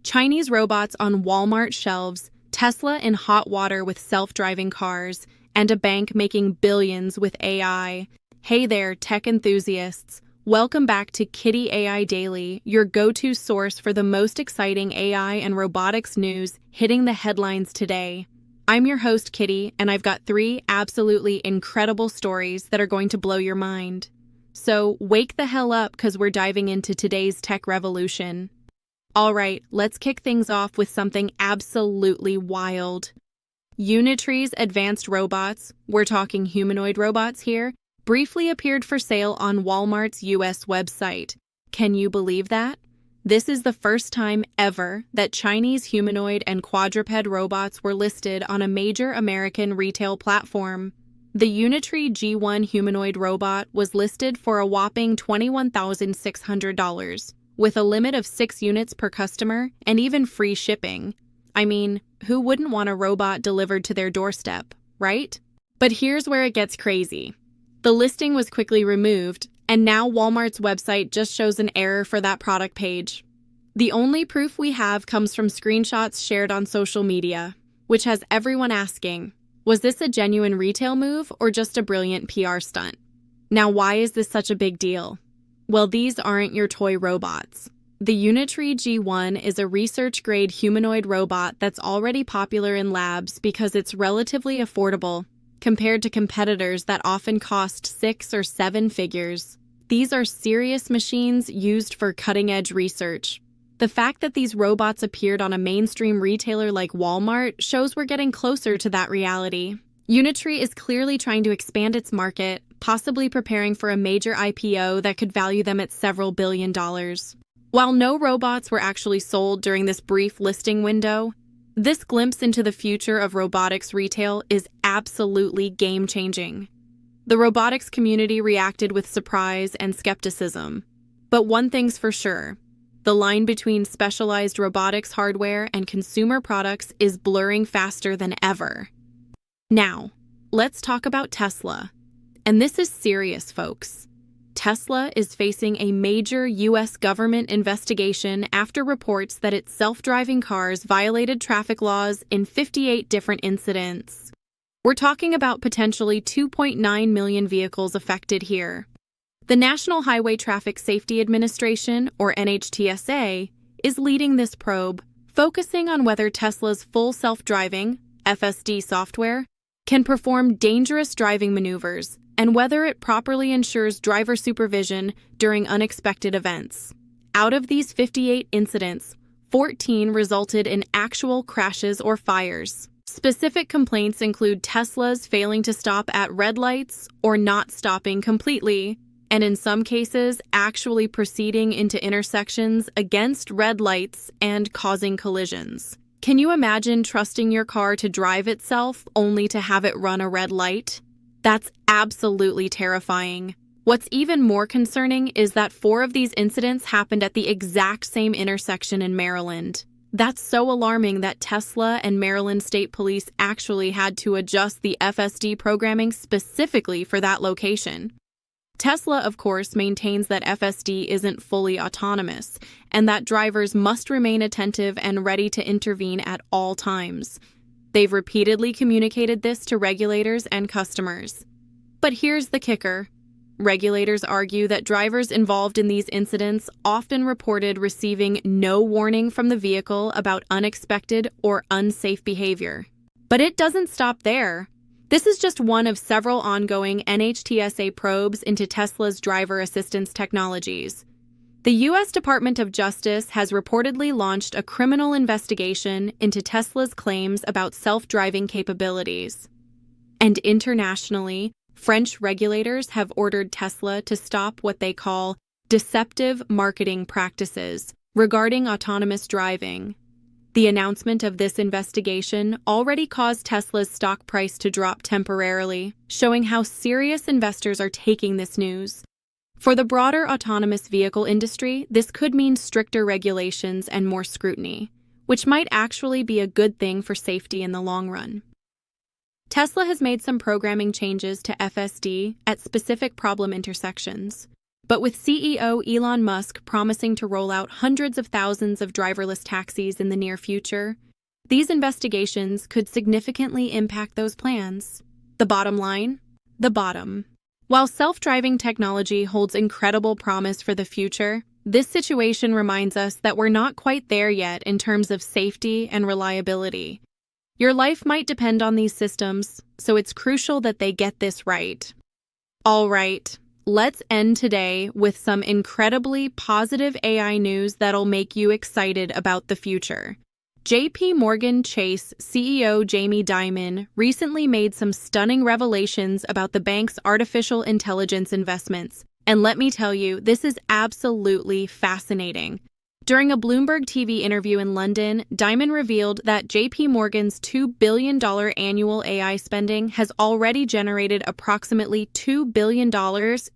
Chinese robots on Walmart shelves, Tesla in hot water with self-driving cars, and a bank making billions with AI. Hey there, tech enthusiasts. Welcome back to Kitty AI Daily, your go-to source for the most exciting AI and robotics news hitting the headlines today. I'm your host, Kitty, and I've got 3 absolutely incredible stories that are going to blow your mind. So wake the hell up because we're diving into today's tech revolution. All right, let's kick things off with something absolutely wild. Unitree's advanced robots, we're talking humanoid robots here, briefly appeared for sale on Walmart's US website. Can you believe that? This is the first time ever that Chinese humanoid and quadruped robots were listed on a major American retail platform. The Unitree G1 humanoid robot was listed for a whopping $21,600, with a limit of 6 units per customer and even free shipping. I mean, who wouldn't want a robot delivered to their doorstep, right? But here's where it gets crazy. The listing was quickly removed, and now Walmart's website just shows an error for that product page. The only proof we have comes from screenshots shared on social media, which has everyone asking, was this a genuine retail move or just a brilliant PR stunt? Now, why is this such a big deal? Well, these aren't your toy robots. The Unitree G1 is a research-grade humanoid robot that's already popular in labs because it's relatively affordable, compared to competitors that often cost 6 or 7 figures. These are serious machines used for cutting-edge research. The fact that these robots appeared on a mainstream retailer like Walmart shows we're getting closer to that reality. Unitree is clearly trying to expand its market, possibly preparing for a major IPO that could value them at several $billion. While no robots were actually sold during this brief listing window, this glimpse into the future of robotics retail is absolutely game-changing. The robotics community reacted with surprise and skepticism. But one thing's for sure, the line between specialized robotics hardware and consumer products is blurring faster than ever. Now, let's talk about Tesla. And this is serious, folks. Tesla is facing a major U.S. government investigation after reports that its self-driving cars violated traffic laws in 58 different incidents. We're talking about potentially 2.9 million vehicles affected here. The National Highway Traffic Safety Administration, or NHTSA, is leading this probe, focusing on whether Tesla's full self-driving, FSD software, can perform dangerous driving maneuvers, and whether it properly ensures driver supervision during unexpected events. Out of these 58 incidents, 14 resulted in actual crashes or fires. Specific complaints include Teslas failing to stop at red lights or not stopping completely, and in some cases, actually proceeding into intersections against red lights and causing collisions. Can you imagine trusting your car to drive itself only to have it run a red light? That's absolutely terrifying. What's even more concerning is that 4 of these incidents happened at the exact same intersection in Maryland. That's so alarming that Tesla and Maryland State Police actually had to adjust the FSD programming specifically for that location. Tesla, of course, maintains that FSD isn't fully autonomous, and that drivers must remain attentive and ready to intervene at all times. They've repeatedly communicated this to regulators and customers. But here's the kicker. Regulators argue that drivers involved in these incidents often reported receiving no warning from the vehicle about unexpected or unsafe behavior. But it doesn't stop there. This is just one of several ongoing NHTSA probes into Tesla's driver assistance technologies. The U.S. Department of Justice has reportedly launched a criminal investigation into Tesla's claims about self-driving capabilities. And internationally, French regulators have ordered Tesla to stop what they call deceptive marketing practices regarding autonomous driving. The announcement of this investigation already caused Tesla's stock price to drop temporarily, showing how serious investors are taking this news. For the broader autonomous vehicle industry, this could mean stricter regulations and more scrutiny, which might actually be a good thing for safety in the long run. Tesla has made some programming changes to FSD at specific problem intersections. But with CEO Elon Musk promising to roll out hundreds of thousands of driverless taxis in the near future, these investigations could significantly impact those plans. The bottom line? The bottom. While self-driving technology holds incredible promise for the future, this situation reminds us that we're not quite there yet in terms of safety and reliability. Your life might depend on these systems, so it's crucial that they get this right. All right, let's end today with some incredibly positive AI news that'll make you excited about the future. JPMorgan Chase CEO Jamie Dimon recently made some stunning revelations about the bank's artificial intelligence investments. And let me tell you, this is absolutely fascinating. During a Bloomberg TV interview in London, Dimon revealed that JPMorgan's $2 billion annual AI spending has already generated approximately $2 billion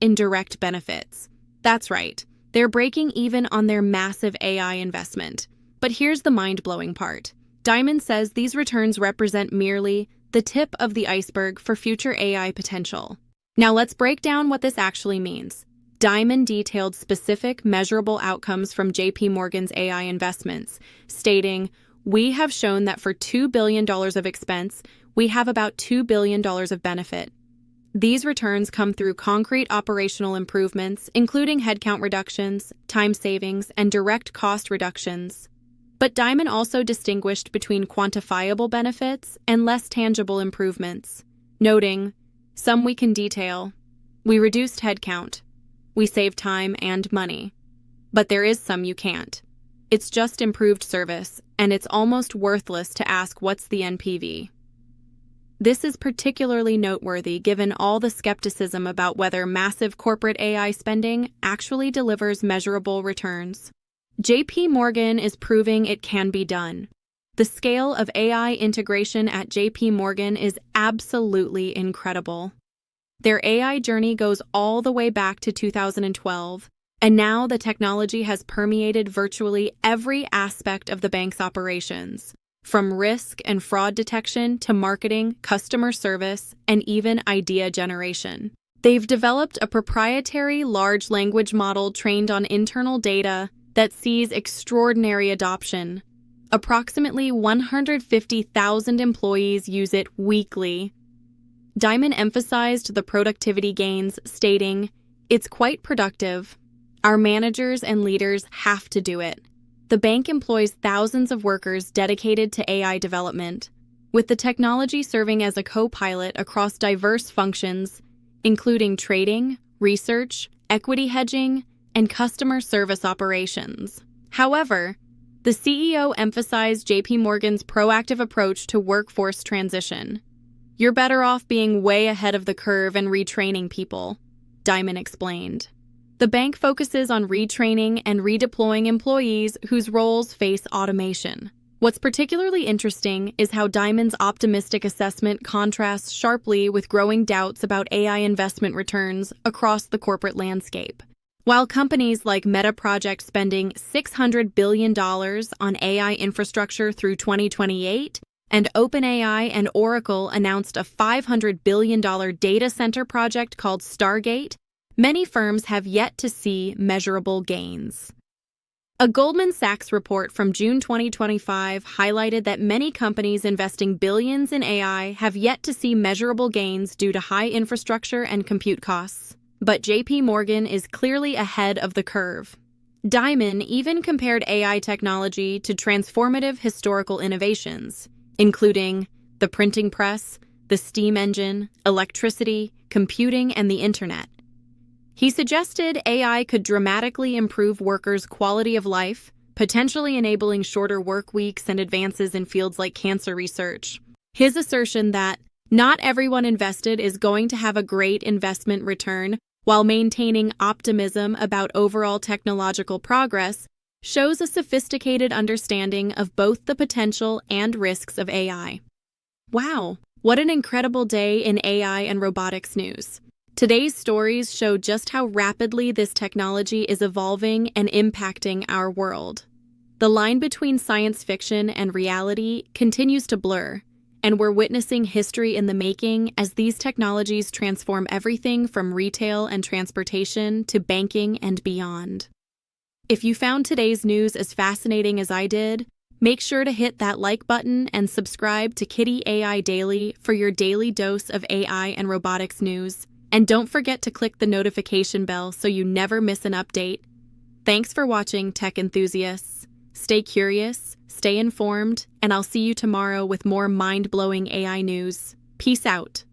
in direct benefits. That's right, they're breaking even on their massive AI investment. But here's the mind-blowing part. Dimon says these returns represent merely the tip of the iceberg for future AI potential. Now let's break down what this actually means. Dimon detailed specific, measurable outcomes from JPMorgan's AI investments, stating, "We have shown that for $2 billion of expense, we have about $2 billion of benefit. These returns come through concrete operational improvements, including headcount reductions, time savings, and direct cost reductions." But Dimon also distinguished between quantifiable benefits and less tangible improvements, noting, "Some we can detail. We reduced headcount. We saved time and money. But there is some you can't. It's just improved service, and it's almost worthless to ask what's the NPV." This is particularly noteworthy given all the skepticism about whether massive corporate AI spending actually delivers measurable returns. JPMorgan is proving it can be done. The scale of AI integration at JPMorgan is absolutely incredible. Their AI journey goes all the way back to 2012, and now the technology has permeated virtually every aspect of the bank's operations, from risk and fraud detection to marketing, customer service, and even idea generation. They've developed a proprietary large language model trained on internal data that sees extraordinary adoption. Approximately 150,000 employees use it weekly. Dimon emphasized the productivity gains, stating, "It's quite productive. Our managers and leaders have to do it." The bank employs thousands of workers dedicated to AI development, with the technology serving as a co-pilot across diverse functions, including trading, research, equity hedging, and customer service operations. However, the CEO emphasized JPMorgan's proactive approach to workforce transition. "You're better off being way ahead of the curve and retraining people," Dimon explained. The bank focuses on retraining and redeploying employees whose roles face automation. What's particularly interesting is how Dimon's optimistic assessment contrasts sharply with growing doubts about AI investment returns across the corporate landscape. While companies like Meta project spending $600 billion on AI infrastructure through 2028, and OpenAI and Oracle announced a $500 billion data center project called Stargate, many firms have yet to see measurable gains. A Goldman Sachs report from June 2025 highlighted that many companies investing billions in AI have yet to see measurable gains due to high infrastructure and compute costs. But JPMorgan is clearly ahead of the curve. Dimon even compared AI technology to transformative historical innovations, including the printing press, the steam engine, electricity, computing, and the internet. He suggested AI could dramatically improve workers' quality of life, potentially enabling shorter work weeks and advances in fields like cancer research. His assertion that not everyone invested is going to have a great investment return while maintaining optimism about overall technological progress shows a sophisticated understanding of both the potential and risks of AI. Wow, what an incredible day in AI and robotics news. Today's stories show just how rapidly this technology is evolving and impacting our world. The line between science fiction and reality continues to blur, And we're witnessing history in the making as these technologies transform everything from retail and transportation to banking and beyond. If you found today's news as fascinating as I did, make sure to hit that like button and subscribe to Kitty AI Daily for your daily dose of AI and robotics news. And don't forget to click the notification bell so you never miss an update. Thanks for watching, tech enthusiasts. Stay curious, stay informed, and I'll see you tomorrow with more mind-blowing AI news. Peace out.